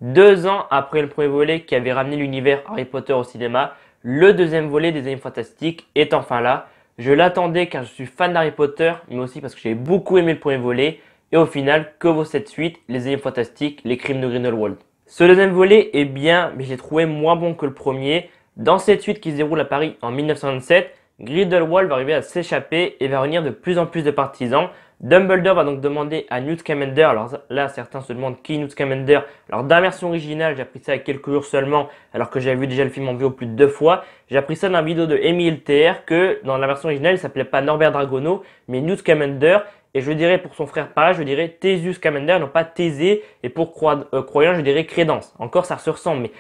2 ans après le premier volet qui avait ramené l'univers Harry Potter au cinéma, le deuxième volet des Animaux Fantastiques est enfin là. Je l'attendais car je suis fan d'Harry Potter, mais aussi parce que j'ai beaucoup aimé le premier volet. Et au final, que vaut cette suite, les Animaux Fantastiques, les crimes de Grindelwald. Ce deuxième volet est bien, mais j'ai trouvé moins bon que le premier. Dans cette suite qui se déroule à Paris en 1927, Grindelwald va arriver à s'échapper et va réunir de plus en plus de partisans. Dumbledore va donc demander à Newt Scamander, alors là certains se demandent qui est Newt Scamander, alors dans la version originale j'ai appris ça il y a quelques jours seulement alors que j'avais vu déjà le film en VO plus de 2 fois, j'ai appris ça dans la vidéo de Emile TR que dans la version originale il s'appelait pas Norbert Dragono mais Newt Scamander et je dirais pour son frère pareil, je dirais Theseus Scamander non pas Thésée et pour croyant je dirais Crédence, encore ça se ressemble mais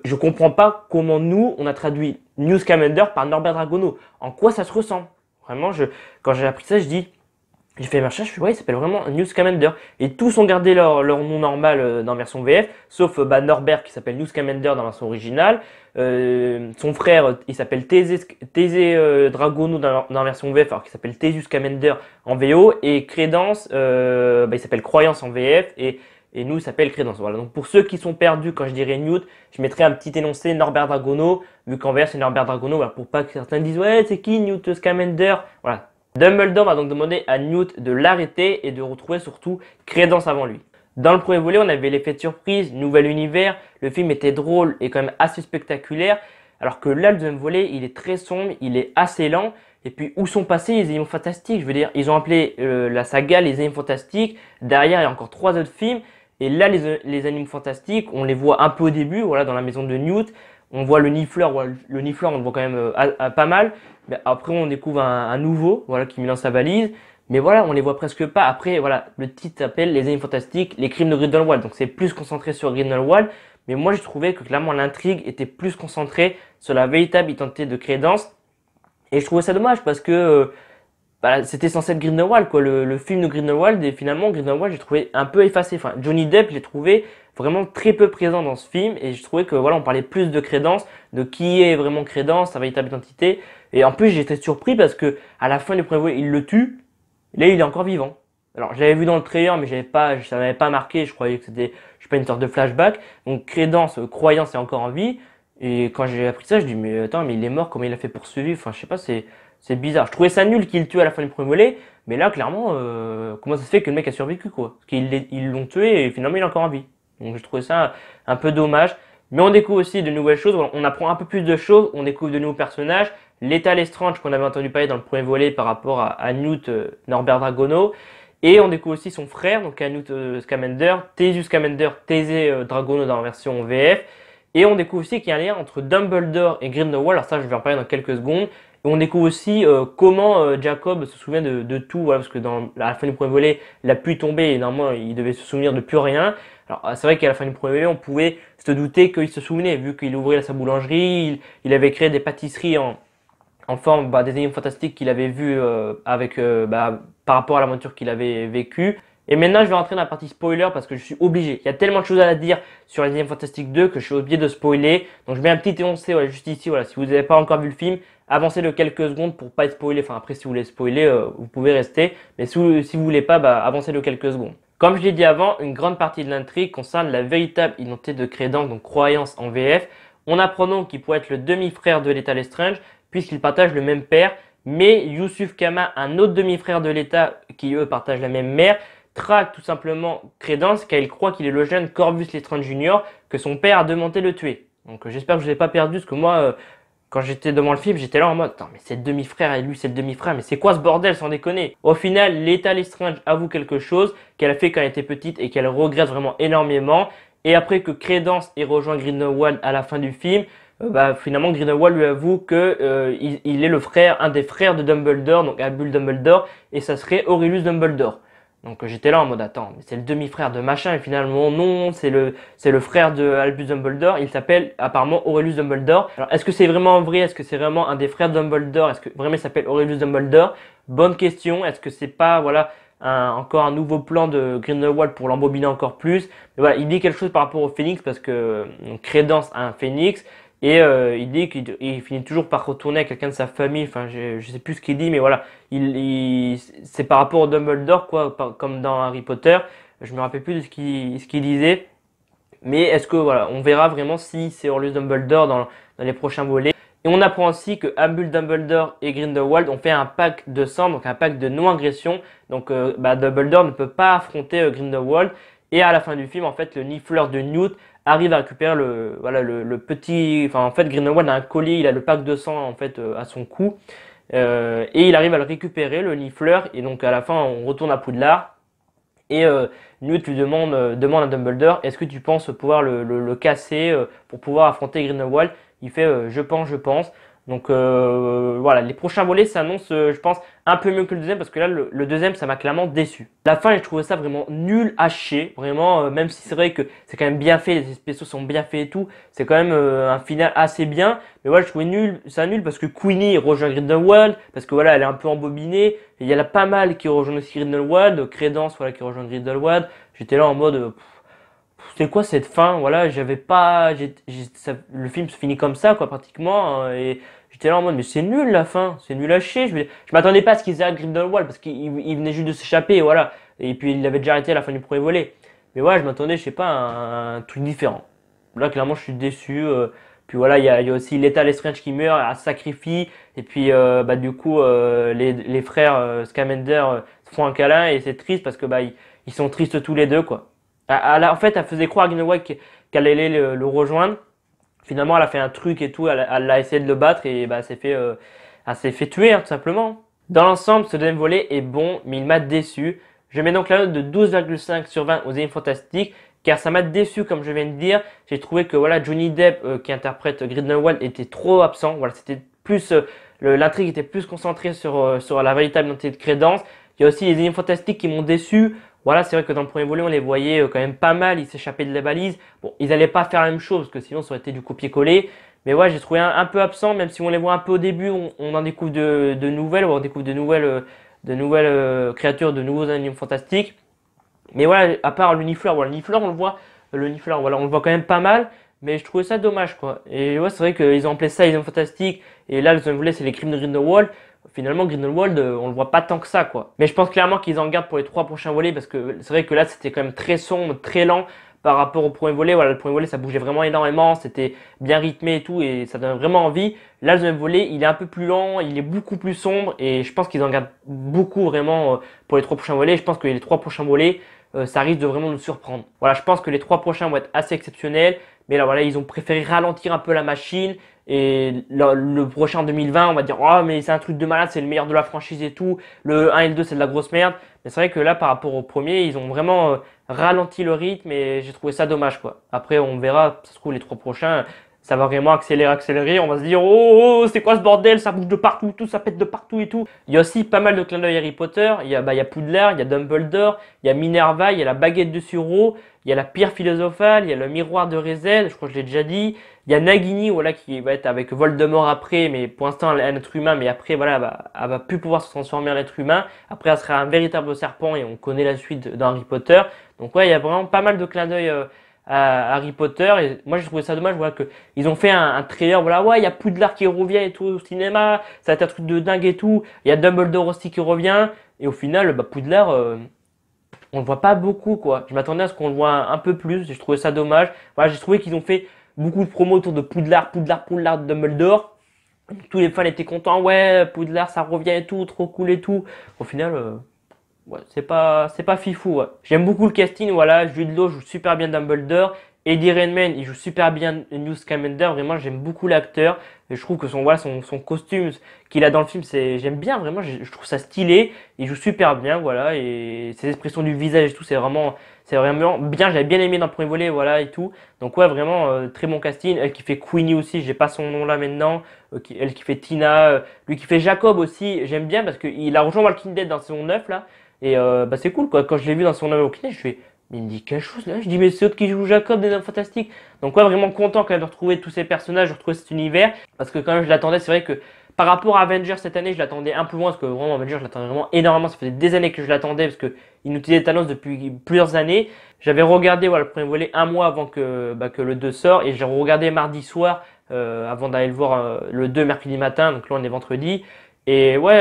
je comprends pas comment nous on a traduit Newt Scamander par Norbert Dragono, en quoi ça se ressemble, vraiment quand j'ai appris ça je dis j'ai fait mes recherches, je fais ouais, il s'appelle vraiment Newt Scamander. Et tous ont gardé leur nom normal dans la version VF, sauf Norbert qui s'appelle Newt Scamander dans la version originale. Son frère, il s'appelle Thésée Dragono dans la version VF, alors qu'il s'appelle Theseus Scamander en VO. Et Crédence, il s'appelle Croyance en VF. Et nous, il s'appelle Crédence. Voilà. Donc pour ceux qui sont perdus, quand je dirais Newt, je mettrais un petit énoncé Norbert Dragono, vu qu'en VF c'est Norbert Dragono, voilà, pour pas que certains disent ouais, c'est qui Newt Scamander. Voilà. Dumbledore va donc demander à Newt de l'arrêter et de retrouver surtout Crédence avant lui. Dans le premier volet, on avait l'effet de surprise, nouvel univers, le film était drôle et quand même assez spectaculaire, alors que là, le deuxième volet, il est très sombre, il est assez lent, et puis où sont passés les Animaux Fantastiques? Je veux dire, ils ont appelé la saga les Animaux Fantastiques, derrière il y a encore 3 autres films, et là, les Animaux Fantastiques, on les voit un peu au début, voilà, dans la maison de Newt, on voit le Nifleur, voilà, le Nifleur on le voit quand même pas mal, mais après on découvre un nouveau, voilà, qui met dans sa valise. Mais voilà, on les voit presque pas. Après, voilà, le titre s'appelle Les Animaux Fantastiques, les crimes de Grindelwald. Donc c'est plus concentré sur Grindelwald. Mais moi, j'ai trouvé que clairement l'intrigue était plus concentrée sur la véritable identité de Crédence. Et je trouvais ça dommage parce que c'était censé être Grindelwald, quoi, le film de Grindelwald. Et finalement, Grindelwald, j'ai trouvé un peu effacé. Enfin, Johnny Depp, j'ai trouvé vraiment très peu présent dans ce film. Et je trouvais que voilà, on parlait plus de Crédence, de qui est vraiment Crédence, sa véritable identité. Et en plus, j'étais surpris parce que à la fin du premier volet, il le tue. Et là, il est encore vivant. Alors, je l'avais vu dans le trailer, mais ça m'avait pas marqué. Je croyais que c'était, je sais pas, une sorte de flashback. Donc, Crédence, croyance est encore en vie. Et quand j'ai appris ça, je dis, mais attends, mais il est mort, comment il a fait pour survivre? Enfin, je sais pas, c'est bizarre. Je trouvais ça nul qu'il le tue à la fin du premier volet. Mais là, clairement, comment ça se fait que le mec a survécu, quoi? Parce qu'ils l'ont tué et finalement, il est encore en vie. Donc, je trouvais ça un peu dommage. Mais on découvre aussi de nouvelles choses, on apprend un peu plus de choses, on découvre de nouveaux personnages. L'état Lestrange qu'on avait entendu parler dans le premier volet par rapport à Newt Norbert Dragono. Et on découvre aussi son frère, donc à Newt Scamander, Theseus Scamander, Thésée Dragono dans la version VF. Et on découvre aussi qu'il y a un lien entre Dumbledore et Grindelwald, alors ça je vais en parler dans quelques secondes. Et on découvre aussi comment Jacob se souvient de tout, voilà, parce que à la fin du premier volet, la pluie tombait et normalement il devait se souvenir de plus rien. Alors c'est vrai qu'à la fin du premier volet, on pouvait se douter qu'il se souvenait, vu qu'il ouvrait sa boulangerie, il avait créé des pâtisseries en forme des Animaux Fantastiques qu'il avait vu par rapport à l'aventure qu'il avait vécue. Et maintenant, je vais rentrer dans la partie spoiler parce que je suis obligé. Il y a tellement de choses à dire sur les Animaux Fantastiques 2 que je suis obligé de spoiler. Donc je mets un petit énoncé voilà, juste ici. Voilà, si vous n'avez pas encore vu le film, avancez de quelques secondes pour pas être spoilé. Enfin après, si vous voulez spoiler, vous pouvez rester. Mais si vous voulez pas, avancez de quelques secondes. Comme je l'ai dit avant, une grande partie de l'intrigue concerne la véritable identité de Crédence, donc croyance en VF. On apprend donc qu'il pourrait être le demi-frère de l'État Lestrange, puisqu'ils partagent le même père, mais Yusuf Kama, un autre demi-frère de l'État, qui eux partagent la même mère, traque tout simplement Crédence car il croit qu'il est le jeune Corvus Lestrange Jr. que son père a demandé de le tuer. Donc j'espère que je ne vous ai pas perdu, parce que moi, quand j'étais devant le film, j'étais là en mode, attends, mais c'est le demi-frère et lui c'est le demi-frère, mais c'est quoi ce bordel, sans déconner? Au final, l'État Lestrange avoue quelque chose qu'elle a fait quand elle était petite et qu'elle regrette vraiment énormément. Et après que Crédence ait rejoint Grindelwald à la fin du film, finalement Grindelwald lui avoue que il est le frère, un des frères de Dumbledore, donc Albus Dumbledore, et ça serait Aurelius Dumbledore. Donc j'étais là en mode attends, mais c'est le demi-frère de machin et finalement non, c'est le frère de Albus Dumbledore, il s'appelle apparemment Aurelius Dumbledore. Alors est-ce que c'est vraiment vrai? Est-ce que c'est vraiment un des frères de Dumbledore? Est-ce que vraiment il s'appelle Aurelius Dumbledore? Bonne question. Est-ce que c'est pas voilà encore un nouveau plan de Grindelwald pour l'embobiner encore plus? Mais voilà, il dit quelque chose par rapport au Phénix parce que Crédence a un Phénix. Et il dit qu'il finit toujours par retourner à quelqu'un de sa famille. Enfin, je sais plus ce qu'il dit, mais voilà, c'est par rapport au Dumbledore, quoi, comme dans Harry Potter. Je me rappelle plus de ce qu'il disait. Mais est-ce que voilà, on verra vraiment si c'est Orlus Dumbledore dans les prochains volets. Et on apprend aussi que Albus Dumbledore et Grindelwald ont fait un pacte de sang, donc un pacte de non-agression. Donc Dumbledore ne peut pas affronter Grindelwald. Et à la fin du film, en fait, le Niffler de Newt arrive à récupérer le petit. Enfin, en fait, Grindelwald a un collier, il a le pacte de sang en fait à son cou. Et il arrive à le récupérer, le Niffler. Et donc à la fin, on retourne à Poudlard. Et Newt lui demande à Dumbledore, est-ce que tu penses pouvoir le casser pour pouvoir affronter Grindelwald? Il fait je pense, je pense. Donc voilà, les prochains volets s'annoncent, je pense, un peu mieux que le deuxième parce que là, le deuxième, ça m'a clairement déçu. La fin, j'ai trouvé ça vraiment nul à chier. Vraiment, même si c'est vrai que c'est quand même bien fait, les spéciaux sont bien faits et tout, c'est quand même un final assez bien. Mais voilà, je trouvais ça nul parce que Queenie rejoint Grindelwald, parce que voilà, elle est un peu embobinée. Et il y en a pas mal qui rejoignent aussi Grindelwald, Crédence, voilà, qui rejoint Grindelwald. J'étais là en mode, c'est quoi cette fin? Voilà, j'avais pas, le film se finit comme ça, quoi, pratiquement, hein, et j'étais là en mode, mais c'est nul la fin, c'est nul à chier. Je m'attendais pas à ce qu'ils arrêtent Grindelwald parce qu'il venait juste de s'échapper, et voilà. Et puis il avait déjà arrêté à la fin du premier volet. Mais voilà, je m'attendais, je sais pas, à un truc différent. Là, clairement, je suis déçu. Puis voilà, il y a aussi Lethal Lestrange qui meurt, elle se sacrifie. Et puis, du coup, les frères Scamander se font un câlin et c'est triste parce que ils sont tristes tous les deux, quoi. En fait, elle faisait croire à Grindelwald qu'elle allait le rejoindre. Finalement, elle a fait un truc et tout, elle a essayé de le battre et elle s'est fait tuer, hein, tout simplement. Dans l'ensemble, ce deuxième volet est bon, mais il m'a déçu. Je mets donc la note de 12,5 sur 20 aux Animaux Fantastiques, car ça m'a déçu, comme je viens de dire. J'ai trouvé que voilà, Johnny Depp, qui interprète Grindelwald, était trop absent. Voilà, c'était plus l'intrigue était plus concentrée sur la véritable identité de Crédence. Il y a aussi les Animaux Fantastiques qui m'ont déçu. Voilà, c'est vrai que dans le premier volet, on les voyait quand même pas mal, ils s'échappaient de la balise. Bon, ils n'allaient pas faire la même chose, parce que sinon ça aurait été du copier-coller. Mais ouais, j'ai trouvé un peu absent, même si on les voit un peu au début, on en découvre de nouvelles, on découvre de nouvelles créatures, de nouveaux animaux fantastiques. Mais voilà, à part le Niffler, voilà, le Niffler, voilà, on le voit quand même pas mal, mais je trouvais ça dommage, quoi. Et ouais, c'est vrai qu'ils ont appelé ça les animaux fantastiques, et là, le deuxième volet, c'est les crimes de Grindelwald. Finalement, Grindelwald, on le voit pas tant que ça, quoi. Mais je pense clairement qu'ils en gardent pour les 3 prochains volets, parce que c'est vrai que là, c'était quand même très sombre, très lent par rapport au premier volet. Voilà, le premier volet, ça bougeait vraiment énormément, c'était bien rythmé et tout, et ça donne vraiment envie. Là, le deuxième volet, il est un peu plus lent, il est beaucoup plus sombre, et je pense qu'ils en gardent beaucoup vraiment pour les 3 prochains volets. Je pense que les 3 prochains volets, ça risque de vraiment nous surprendre. Voilà, je pense que les 3 prochains vont être assez exceptionnels, mais là, voilà, ils ont préféré ralentir un peu la machine. Et le prochain 2020, on va dire, oh, mais c'est un truc de malade, c'est le meilleur de la franchise et tout. Le 1 et le 2, c'est de la grosse merde. Mais c'est vrai que là, par rapport au premier, ils ont vraiment ralenti le rythme et j'ai trouvé ça dommage, quoi. Après, on verra, ça se trouve, les 3 prochains, ça va vraiment accélérer. On va se dire, oh, c'est quoi ce bordel? Ça bouge de partout, tout, ça pète de partout et tout. Il y a aussi pas mal de clins d'œil Harry Potter. Il y a Poudlard, il y a Dumbledore, il y a Minerva, il y a la baguette de Suro, il y a la pierre philosophale, il y a le miroir de Rézède, je crois que je l'ai déjà dit. Il y a Nagini, voilà, qui va être avec Voldemort après, mais pour l'instant, elle est un être humain, mais après, voilà, elle va plus pouvoir se transformer en être humain. Après, elle sera un véritable serpent et on connaît la suite dans Harry Potter. Donc ouais, il y a vraiment pas mal de clins d'œil à Harry Potter et moi j'ai trouvé ça dommage, voilà, que ils ont fait un trailer, voilà, ouais, il y a Poudlard qui revient et tout au cinéma, ça va être un truc de dingue et tout. Il y a Dumbledore aussi qui revient et au final, Poudlard, on le voit pas beaucoup, quoi. Je m'attendais à ce qu'on le voit un peu plus, j'ai trouvé ça dommage. Voilà, j'ai trouvé qu'ils ont fait beaucoup de promos autour de Poudlard, Dumbledore. Tous les fans étaient contents, ouais, Poudlard ça revient et tout, trop cool et tout. Au final, ouais, c'est pas fifou, ouais. J'aime beaucoup le casting, voilà, Jude Law joue super bien Dumbledore. Eddie Redmayne, il joue super bien Newt Scamander, vraiment j'aime beaucoup l'acteur. Et je trouve que son costume qu'il a dans le film, j'aime bien, vraiment, je trouve ça stylé. Il joue super bien, voilà, et ses expressions du visage et tout, c'est vraiment bien. J'avais bien aimé dans le premier volet, voilà, et tout. Donc ouais, vraiment, très bon casting. Elle qui fait Queenie aussi, j'ai pas son nom là maintenant. Elle qui fait Tina, lui qui fait Jacob aussi, j'aime bien parce qu'il a rejoint Walking Dead dans saison 9 là. Et c'est cool, quoi. Quand je l'ai vu dans son nom Walking Dead, je fais, mais il me dit quelque chose là. Je dis, mais c'est l'autre qui joue Jacob des Hommes Fantastiques. Donc ouais, vraiment content quand même de retrouver tous ces personnages, de retrouver cet univers. Parce que quand même, je l'attendais, c'est vrai que par rapport à Avengers cette année, je l'attendais un peu moins. Parce que vraiment, Avengers, je l'attendais vraiment énormément. Ça faisait des années que je l'attendais parce que il nous utilisait Thanos depuis plusieurs années. J'avais regardé voilà, le premier volet un mois avant que le 2 sort. Et j'ai regardé mardi soir avant d'aller le voir le 2 mercredi matin. Donc là, on est vendredi. Et ouais,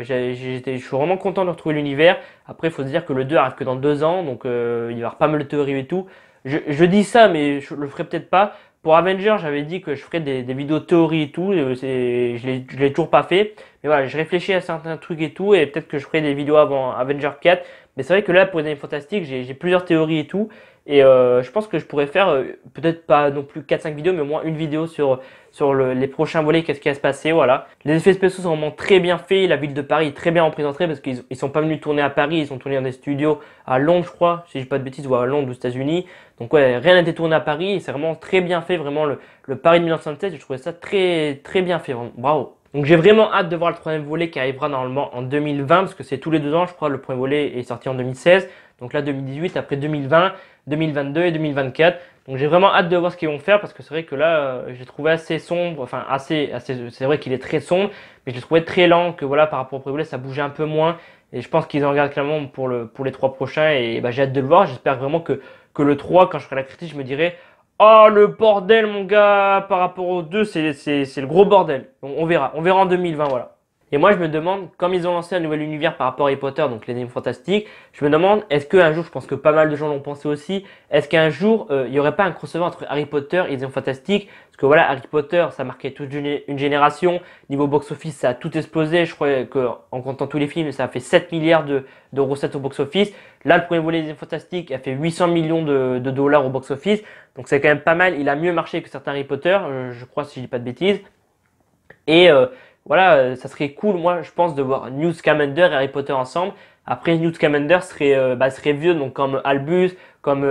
je suis vraiment content de retrouver l'univers. Après, il faut se dire que le 2 arrive que dans 2 ans, donc il va y avoir pas mal de théories et tout. Je dis ça, mais je le ferai peut-être pas. Pour Avenger, j'avais dit que je ferais des vidéos théorie et tout. Je l'ai toujours pas fait. Mais voilà, je réfléchis à certains trucs et tout. Et peut-être que je ferai des vidéos avant Avenger 4. Mais c'est vrai que là, pour les animes fantastiques, j'ai plusieurs théories et tout. Et je pense que je pourrais faire peut-être pas non plus 4-5 vidéos, mais au moins une vidéo sur les prochains volets, qu'est-ce qui va se passer, voilà. Les effets spéciaux sont vraiment très bien faits. La ville de Paris est très bien représentée parce qu'ils sont pas venus tourner à Paris, ils sont tournés dans des studios à Londres, je crois, si je dis pas de bêtises, ou à Londres aux États-Unis. Donc ouais, rien n'a été tourné à Paris et c'est vraiment très bien fait, vraiment le Paris de 1976, je trouvais ça très très bien fait, vraiment. Bravo. Donc j'ai vraiment hâte de voir le troisième volet qui arrivera normalement en 2020 parce que c'est tous les 2 ans, je crois, le premier volet est sorti en 2016. Donc là 2018, après 2020, 2022 et 2024. Donc j'ai vraiment hâte de voir ce qu'ils vont faire parce que c'est vrai que là j'ai trouvé assez sombre, enfin assez c'est vrai qu'il est très sombre, mais je l'ai trouvé très lent, que voilà par rapport au premier volet ça bougeait un peu moins et je pense qu'ils en regardent clairement pour les 3 prochains et bah, j'ai hâte de le voir. J'espère vraiment que le 3, quand je ferai la critique, je me dirai oh le bordel mon gars, par rapport au 2 c'est le gros bordel. Donc, on verra en 2020, voilà. Et moi, je me demande, comme ils ont lancé un nouvel univers par rapport à Harry Potter, donc les animes fantastiques, je me demande, est-ce qu'un jour, je pense que pas mal de gens l'ont pensé aussi, est-ce qu'un jour, il n'y aurait pas un crossover entre Harry Potter et les animes fantastiques? Parce que voilà, Harry Potter, ça marquait toute une génération. Niveau box-office, ça a tout explosé. Je crois qu'en comptant tous les films, ça a fait 7 milliards de recettes au box-office. Là, le premier volet des animes fantastiques a fait 800 millions de dollars au box-office. Donc c'est quand même pas mal. Il a mieux marché que certains Harry Potter, je crois, si je dis pas de bêtises. Et voilà, ça serait cool, moi, je pense, de voir Newt Scamander et Harry Potter ensemble. Après, Newt Scamander serait vieux, donc comme Albus, comme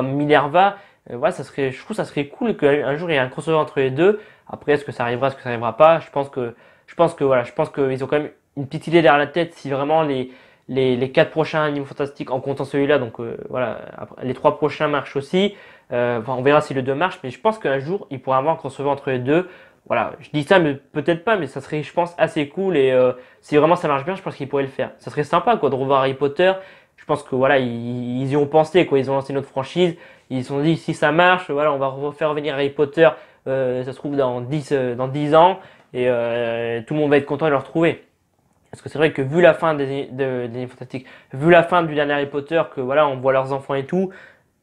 Minerva. Voilà, je trouve que ça serait cool qu'un jour il y ait un crossover entre les deux. Après, est-ce que ça arrivera pas? Je pense qu'ils ont quand même une petite idée derrière la tête si vraiment les 4 prochains animaux fantastiques en comptant celui-là, donc voilà, après, les 3 prochains marchent aussi. Enfin, on verra si le 2 marche, mais je pense qu'un jour il pourra avoir un crossover entre les deux. Voilà, je dis ça, mais peut-être pas, mais ça serait, je pense, assez cool. Et si vraiment ça marche bien, je pense qu'ils pourraient le faire. Ça serait sympa, quoi, de revoir Harry Potter. Je pense que voilà, ils y ont pensé, quoi. Ils ont lancé notre franchise. Ils se sont dit, si ça marche, voilà, on va refaire venir Harry Potter. Ça se trouve dans 10 ans, et tout le monde va être content de le retrouver. Parce que c'est vrai que vu la fin des Fantastiques, vu la fin du dernier Harry Potter, que voilà, on voit leurs enfants et tout,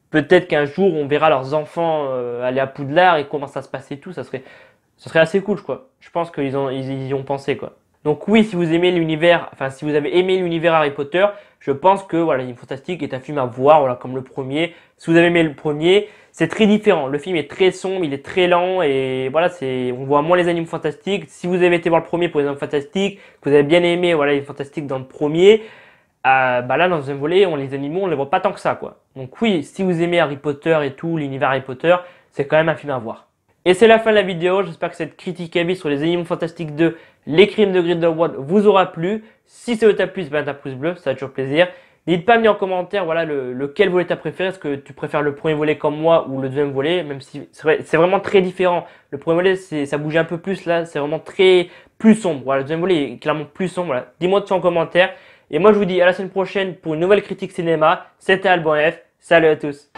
peut-être qu'un jour on verra leurs enfants aller à Poudlard et comment ça se passe et tout, ça serait assez cool, je crois. Je pense ils y ont pensé, quoi. Donc oui, si vous aimez l'univers, enfin si vous avez aimé l'univers Harry Potter, je pense que voilà, l'Anime Fantastique est un film à voir, voilà, comme le premier. Si vous avez aimé le premier, c'est très différent. Le film est très sombre, il est très lent et voilà, on voit moins les animes fantastiques. Si vous avez été voir le premier pour les animes fantastiques, que vous avez bien aimé voilà les fantastiques dans le premier, bah là dans le deuxième volet, les animaux, on les voit pas tant que ça, quoi. Donc oui, si vous aimez Harry Potter et tout, l'univers Harry Potter, c'est quand même un film à voir. Et c'est la fin de la vidéo, j'espère que cette critique avis sur les Animaux Fantastiques 2, les crimes de Grindelwald vous aura plu. Si ça t'a plu, c'est un pouce bleu, ça fait toujours plaisir. N'hésite pas à me dire en commentaire voilà, lequel volet t'as préféré, est-ce que tu préfères le premier volet comme moi ou le deuxième volet, même si c'est vraiment très différent. Le premier volet, ça bougeait un peu plus, là c'est vraiment plus sombre. Voilà, le deuxième volet est clairement plus sombre, voilà. Dis-moi tout en commentaire. Et moi je vous dis à la semaine prochaine pour une nouvelle critique cinéma. C'était Alban F, salut à tous.